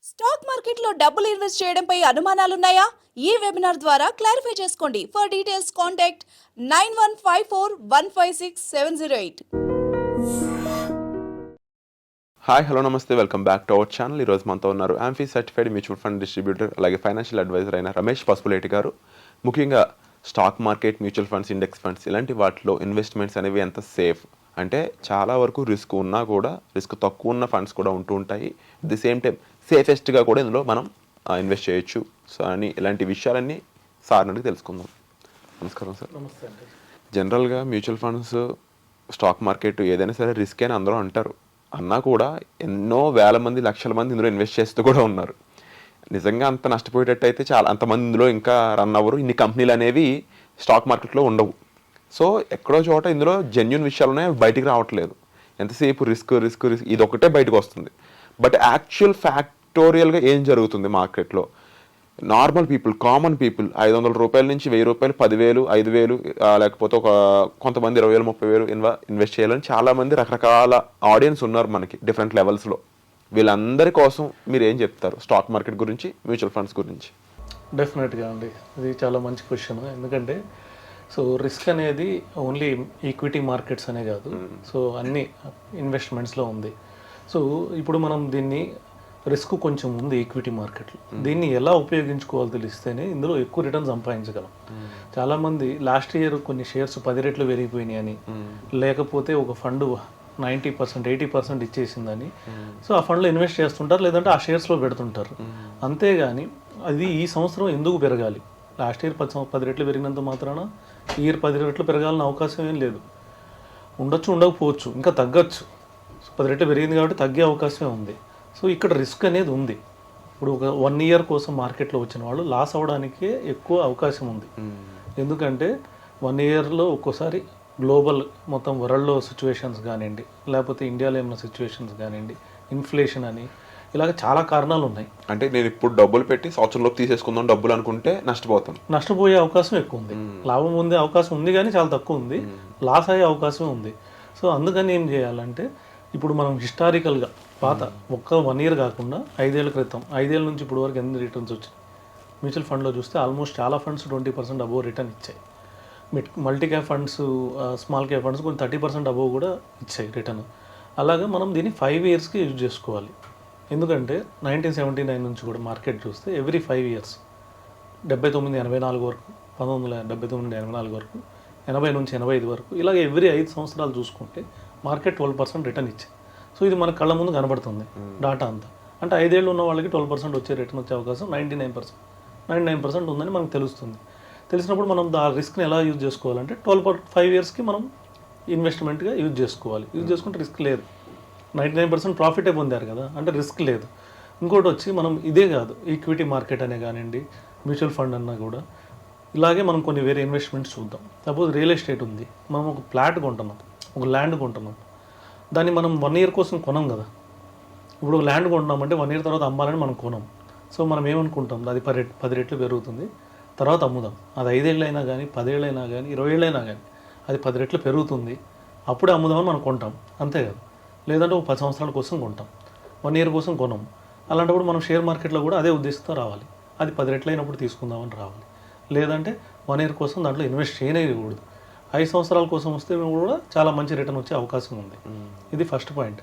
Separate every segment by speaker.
Speaker 1: Stock మార్కెట్లో డబ్బులు invest చేయడంపై అనుమానాలున్నాయా? ఈ వెబినార్ ద్వారా క్లారిఫై చేసుకోండి. For details contact 9154156708.
Speaker 2: Hi hello నమస్తే, welcome back to our channel. ఈరోజు మనతో ఉన్నారు AMFI certified mutual fund distributor అలాగే ఫైనాన్షియల్ అడ్వైజర్ అయిన రమేష్ పసుపులేటి గారు. ముఖ్యంగా stock market, mutual funds, index funds ఇలాంటి వాటిలో ఇన్వెస్ట్మెంట్స్ అనేవి ఎంత సేఫ్ అంటే చాలా వరకు రిస్క్ ఉన్నా కూడా రిస్క్ తక్కువ ఉన్న ఫండ్స్ కూడా ఉంటూ ఉంటాయి. అట్ ది సేమ్ టైం సేఫెస్ట్గా కూడా ఇందులో మనం ఇన్వెస్ట్ చేయొచ్చు. సో అని ఇలాంటి విషయాలన్నీ సార్ నుండి తెలుసుకుందాం. నమస్కారం సార్.
Speaker 3: నమస్తే అండి.
Speaker 2: జనరల్గా మ్యూచువల్ ఫండ్స్, స్టాక్ మార్కెట్ ఏదైనా సరే రిస్క్ అని అందరూ అంటారు. అన్నా కూడా ఎన్నో వేల మంది, లక్షల మంది ఇందులో ఇన్వెస్ట్ చేస్తూ కూడా ఉన్నారు. నిజంగా అంత నష్టపోయేటట్టు అయితే చాలా అంతమంది ఇందులో ఇంకా రన్ అవ్వరు. ఇన్ని కంపెనీలు అనేవి స్టాక్ మార్కెట్లో ఉండవు. సో ఎక్కడో చోట ఇందులో జెన్యున్ విషయాలునే బయటికి రావట్లేదు. ఎంతసేపు రిస్క్ రిస్క్ రిస్క్ ఇది ఒకటే బయటకు వస్తుంది. బట్ యాక్చువల్ ఫ్యాక్టోరియల్గా ఏం జరుగుతుంది మార్కెట్లో? నార్మల్ పీపుల్, కామన్ పీపుల్ 500 రూపాయల నుంచి 1000 రూపాయలు, 10,000, 5,000 లేకపోతే కొంతమంది 20,000, 30,000 ఇన్వెస్ట్ చేయాలని చాలామంది రకరకాల ఆడియన్స్ ఉన్నారు మనకి డిఫరెంట్ లెవెల్స్లో. వీళ్ళందరి కోసం మీరు ఏం చెప్తారు స్టాక్ మార్కెట్ గురించి, మ్యూచువల్ ఫండ్స్ గురించి?
Speaker 3: డెఫినెట్గా అండి, ఇది చాలా మంచి క్వశ్చన్. ఎందుకంటే సో రిస్క్ అనేది ఓన్లీ ఈక్విటీ మార్కెట్స్ అనే కాదు, సో అన్ని ఇన్వెస్ట్మెంట్స్లో ఉంది. సో ఇప్పుడు మనం దీన్ని రిస్క్ కొంచెం ఉంది ఈక్విటీ మార్కెట్లో. దీన్ని ఎలా ఉపయోగించుకోవాలో తెలిస్తేనే ఇందులో ఎక్కువ రిటర్న్ సంపాదించగలం. చాలామంది లాస్ట్ ఇయర్ కొన్ని షేర్స్ 10 రెట్లు పెరిగిపోయినాయి అని, లేకపోతే ఒక ఫండ్ 90%, 80% ఇచ్చేసిందని సో ఆ ఫండ్లో ఇన్వెస్ట్ చేస్తుంటారు, లేదంటే ఆ షేర్స్లో పెడుతుంటారు. అంతేగాని అది ఈ సంవత్సరం ఎందుకు పెరగాలి? లాస్ట్ ఇయర్ 10 రెట్లు పెరిగినంత మాత్రాన ఈ ఇయర్ 10 రెట్లు పెరగాలని అవకాశం ఏం లేదు. ఉండొచ్చు, ఉండకపోవచ్చు, ఇంకా తగ్గచ్చు. సో 10 రెట్లు పెరిగింది కాబట్టి తగ్గే అవకాశమే ఉంది. సో ఇక్కడ రిస్క్ అనేది ఉంది. ఇప్పుడు ఒక 1 ఇయర్ కోసం మార్కెట్లో వచ్చిన వాళ్ళు లాస్ అవ్వడానికే ఎక్కువ అవకాశం ఉంది. ఎందుకంటే 1 ఇయర్లో ఒక్కోసారి గ్లోబల్ మొత్తం వరల్డ్లో సిచ్యువేషన్స్ కానివ్వండి, లేకపోతే ఇండియాలో ఏమైనా సిచ్యువేషన్స్ కానివ్వండి, ఇన్ఫ్లేషన్ అని ఇలాగ చాలా కారణాలు ఉన్నాయి.
Speaker 2: అంటే నేను ఇప్పుడు డబ్బులు పెట్టి సంవత్సరంలోకి తీసేసుకుందాం డబ్బులు అనుకుంటే
Speaker 3: నష్టపోయే అవకాశం ఎక్కువ ఉంది. లాభం ఉండే అవకాశం ఉంది కానీ చాలా తక్కువ ఉంది, లాస్ అయ్యే అవకాశం ఉంది. సో అందుకని ఏం చేయాలంటే ఇప్పుడు మనం హిస్టారికల్గా పాత 1 ఇయర్ కాకుండా 5 ఏళ్ల క్రితం, 5 ఏళ్ళ నుంచి ఇప్పుడు వరకు ఎన్ని రిటర్న్స్ వచ్చాయి మ్యూచువల్ ఫండ్లో చూస్తే ఆల్మోస్ట్ చాలా ఫండ్స్ 20% అబోవ్ రిటర్న్ ఇచ్చాయి. Multi cap funds, small cap funds కొన్ని 30% అబోవ్ కూడా ఇచ్చాయి రిటర్న్. అలాగే మనం దీన్ని 5 ఇయర్స్కి యూజ్ చేసుకోవాలి. ఎందుకంటే 1979 నుంచి కూడా మార్కెట్ చూస్తే ఎవ్రీ 5 ఇయర్స్ 79-84 వరకు, 1979-84 వరకు, 80 నుంచి 85 వరకు, ఇలాగ ఎవ్రీ 5 సంవత్సరాలు చూసుకుంటే మార్కెట్ 12% రిటర్న్ ఇచ్చింది. సో ఇది మన కళ్ళ ముందు కనబడుతుంది డాటా అంతా. అంటే 5 ఏళ్ళు ఉన్న వాళ్ళకి 12% వచ్చే రిటర్న్ వచ్చే అవకాశం 99% ఉందని మనకు తెలుస్తుంది. తెలిసినప్పుడు మనం ఆ రిస్క్ని ఎలా యూజ్ చేసుకోవాలంటే 5 ఇయర్స్కి మనం ఇన్వెస్ట్మెంట్గా యూజ్ చేసుకోవాలి. యూజ్ చేసుకుంటే రిస్క్ లేదు. 99% ప్రాఫిటే పొందారు కదా, అంటే రిస్క్ లేదు. ఇంకోటి వచ్చి మనం ఇదే కాదు, ఈక్విటీ మార్కెట్ అనే కానివ్వండి, మ్యూచువల్ ఫండ్ అన్నా కూడా ఇలాగే మనం కొన్ని వేరే ఇన్వెస్ట్మెంట్స్ చూద్దాం. సపోజ్ రియల్ ఎస్టేట్ ఉంది, మనం ఒక ప్లాట్ కొంటున్నాం, ఒక ల్యాండ్ కొంటున్నాం. దాన్ని మనం 1 ఇయర్ కోసం కొనం కదా. ఇప్పుడు ఒక ల్యాండ్ కొంటున్నామంటే 1 ఇయర్ తర్వాత అమ్మాలని మనం కొనం. సో మనం ఏమనుకుంటాం, అది 10 రెట్లు పెరుగుతుంది, తర్వాత అమ్ముదాం. అది 5 ఏళ్ళు అయినా కానీ, 10 ఏళ్ళు అయినా కానీ, 20 ఏళ్ళు అయినా కానీ అది 10 రెట్లు పెరుగుతుంది, అప్పుడే అమ్ముదామని మనం కొంటాం, అంతే కదా. లేదంటే ఒక 10 సంవత్సరాల కోసం కొంటాం, 1 ఇయర్ కోసం కొనం. అలాంటప్పుడు మనం షేర్ మార్కెట్లో కూడా అదే ఉద్దేశంతో రావాలి. అది 10 రెట్లు అయినప్పుడు తీసుకుందామని రావాలి. లేదంటే 1 ఇయర్ కోసం దాంట్లో ఇన్వెస్ట్ చేయకూడదు. 5 సంవత్సరాల కోసం వస్తే కూడా చాలా మంచి రిటర్న్ వచ్చే అవకాశం ఉంది. ఇది ఫస్ట్ పాయింట్.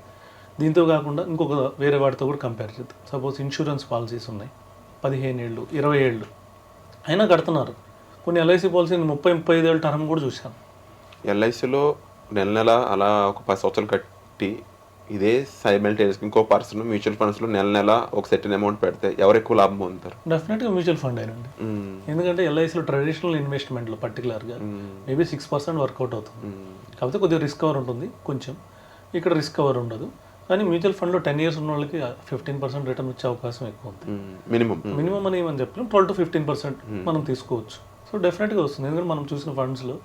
Speaker 3: దీంతో కాకుండా ఇంకొక వేరే వాటితో కూడా కంపేర్ చేద్దాం. సపోజ్ ఇన్సూరెన్స్ పాలసీస్ ఉన్నాయి, 15 ఏళ్ళు, 20 ఏళ్ళు అయినా కడుతున్నారు. కొన్ని ఎల్ఐసి పాలసీని 30-35 ఏళ్ళ టర్మ్ కూడా చూశాను.
Speaker 2: ఎల్ఐసిలో నెల అలా ఒక 10 సంవత్సరాలు కట్టి ఇదే సైమల్టేనియస్ ఇంకో పర్సన్ మ్యూచువల్ ఫండ్స్లో నెల ఒక సెటిల్ అమౌంట్ పెడితే ఎవరు ఎక్కువ లాభం పొందుతారు?
Speaker 3: డెఫినెట్గా మ్యూచువల్ ఫండ్ అయినండి. ఎందుకంటే ఎల్ఐసిలో ట్రెడిషనల్ ఇన్వెస్ట్మెంట్లో పర్టికులర్గా మేబీ 6% వర్కౌట్ అవుతుంది. కాకపోతే కొద్దిగా రిస్క్ కవర్ ఉంటుంది కొంచెం, ఇక్కడ రిస్క్ కవర్ ఉండదు. కానీ మ్యూచువల్ ఫండ్లో 10 ఇయర్స్ ఉన్న వాళ్ళకి 15% రిటర్న్ వచ్చే అవకాశం ఎక్కువ ఉంది. మినిమం అని ఏమని చెప్పలేం, 12-15% మనం తీసుకోవచ్చు. సో డెఫినెట్గా వస్తుంది. ఎందుకంటే మనం చూసిన ఫండ్స్లో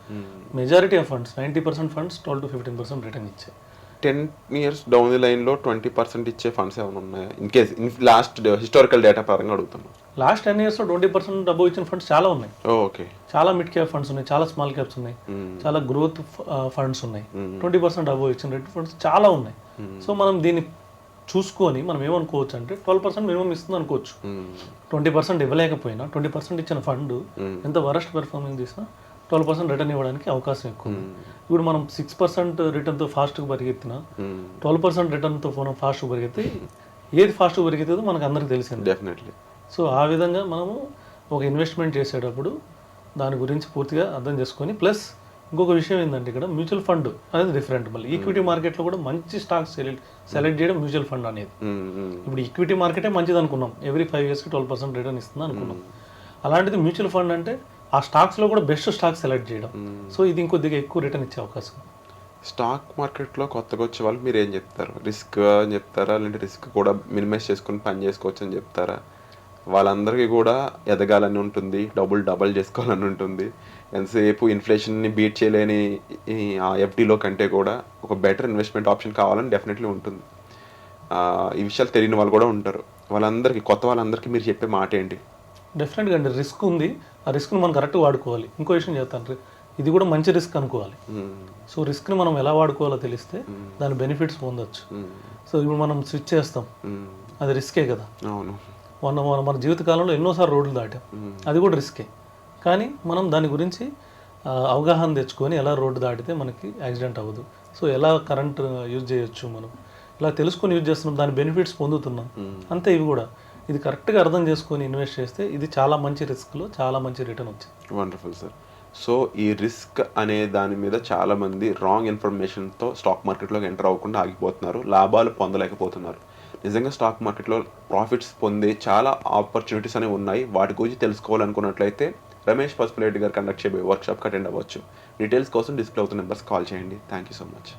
Speaker 3: majority of funds 90% funds 12-15% return ఇచ్చాయి.
Speaker 2: 10 ఇయర్స్ డౌన్ ది లైన్లో 20% ఇచ్చే ఫండ్స్ ఏమైనా ఉన్నాయా? In case last historical data పరంగా అడుగుతున్నాను.
Speaker 3: లాస్ట్ 10 ఇయర్స్లో 20% అబోవ్ ఇచ్చిన ఫండ్స్ చాలా ఉన్నాయి.
Speaker 2: ఓకే,
Speaker 3: చాలా మిడ్ క్యాప్ ఫండ్స్ ఉన్నాయి, చాలా స్మాల్ క్యాప్స్ ఉన్నాయి, చాలా గ్రోత్ ఫండ్స్ ఉన్నాయి. 20% అబోవ్ ఇచ్చిన ఫండ్స్ చాలా ఉన్నాయి. సో మనం దీన్ని చూసుకొని మనం ఏమనుకోవచ్చు అంటే 12% మినిమం ఇస్తుంది అనుకోవచ్చు. 20% ఇవ్వలేకపోయినా 20% ఇచ్చిన ఫండ్ ఎంత వరస్ట్ పెర్ఫార్మెన్స్ తీసినా 12% రిటర్న్ ఇవ్వడానికి అవకాశం ఎక్కువ ఉంది. ఇప్పుడు మనం 6% రిటర్న్తో ఫాస్ట్గా పరిగెత్తినా 12% రిటర్న్తో మనం ఫాస్ట్గా పరిగెత్తి ఏది ఫాస్ట్గా పరిగెత్తుందో మనకు అందరికీ తెలిసింది.
Speaker 2: డెఫినెట్లీ.
Speaker 3: సో ఆ విధంగా మనము ఒక ఇన్వెస్ట్మెంట్ చేసేటప్పుడు దాని గురించి పూర్తిగా అర్థం చేసుకొని, ప్లస్ ఇంకొక విషయం ఏంటంటే ఇక్కడ మ్యూచువల్ ఫండ్ అనేది డిఫరెంట్. మళ్ళీ ఈక్విటీ మార్కెట్లో కూడా మంచి స్టాక్స్ సెలెక్ట్ చేయడం మ్యూచువల్ ఫండ్ అనేది. ఇప్పుడు ఈక్విటీ మార్కెటే మంచిది అనుకున్నాం, ఎవ్రీ 5 yearsకి 12% రిటర్న్ ఇస్తుంది అనుకున్నాం. అలాంటిది మ్యూచువల్ ఫండ్ అంటే ఆ స్టాక్స్లో కూడా బెస్ట్ స్టాక్ సెలెక్ట్ చేయడం. సో ఇది ఇంకొద్దిగా ఎక్కువ రిటర్న్ ఇచ్చే అవకాశం.
Speaker 2: స్టాక్ మార్కెట్లో కొత్తగా వచ్చే వాళ్ళు మీరు ఏం చెప్తారు? రిస్క్ అని చెప్తారా, లేదంటే రిస్క్ కూడా మినిమైజ్ చేసుకుని పని చేసుకోవచ్చు అని చెప్తారా? వాళ్ళందరికీ కూడా ఎదగాలని ఉంటుంది, డబుల్ చేసుకోవాలని ఉంటుంది, ఎంతసేపు ఇన్ఫ్లేషన్ని బీట్ చేయలేని ఆ ఎఫ్డీలో కంటే కూడా ఒక బెటర్ ఇన్వెస్ట్మెంట్ ఆప్షన్ కావాలని డెఫినెట్లీ ఉంటుంది. ఈ విషయాలు తెలియని వాళ్ళు కూడా ఉంటారు. వాళ్ళందరికీ, కొత్త వాళ్ళందరికీ మీరు చెప్పే మాట ఏంటి?
Speaker 3: డెఫినెట్గా అండి, రిస్క్ ఉంది, ఆ రిస్క్ని మనం కరెక్ట్గా వాడుకోవాలి. ఇంకో విషయం చెప్తాను, ఇది కూడా మంచి రిస్క్ అనుకోవాలి. సో రిస్క్ని మనం ఎలా వాడుకోవాలో తెలిస్తే దాని బెనిఫిట్స్ పొందొచ్చు. సో ఇప్పుడు మనం స్విచ్ చేస్తాం, అది రిస్కే కదా.
Speaker 2: అవును.
Speaker 3: మన జీవితకాలంలో ఎన్నోసార్లు రోడ్లు దాటాం, అది కూడా రిస్కే. కానీ మనం దాని గురించి అవగాహన తెచ్చుకొని ఎలా రోడ్డు దాటితే మనకి యాక్సిడెంట్ అవ్వదు, సో ఎలా కరెంట్ యూజ్ చేయొచ్చు, మనం ఇలా తెలుసుకొని యూజ్ చేస్తున్నాం, దాని బెనిఫిట్స్ పొందుతున్నాం. అంతే ఇవి కూడా ఇది కరెక్ట్గా అర్థం చేసుకొని ఇన్వెస్ట్ చేస్తే ఇది చాలా మంచి రిస్క్లో చాలా మంచి రిటర్న్ వచ్చింది.
Speaker 2: Wonderful sir. సో ఈ రిస్క్ అనే దాని మీద చాలామంది రాంగ్ ఇన్ఫర్మేషన్తో స్టాక్ మార్కెట్లోకి ఎంటర్ అవ్వకుండా ఆగిపోతున్నారు, లాభాలు పొందలేకపోతున్నారు. నిజంగా స్టాక్ మార్కెట్లో ప్రాఫిట్స్ పొందే చాలా ఆపర్చునిటీస్ అనేవి ఉన్నాయి. వాటి గురించి తెలుసుకోవాలనుకున్నట్లయితే రమేష్ పసుపులేటి గారు కండక్ట్ చేయబోయే వర్క్షాప్కి అటెండ్ అవ్వచ్చు. డీటెయిల్స్ కోసం డిస్ప్లే అవుతున్న నెంబర్స్ కాల్ చేయండి. Thank you so much.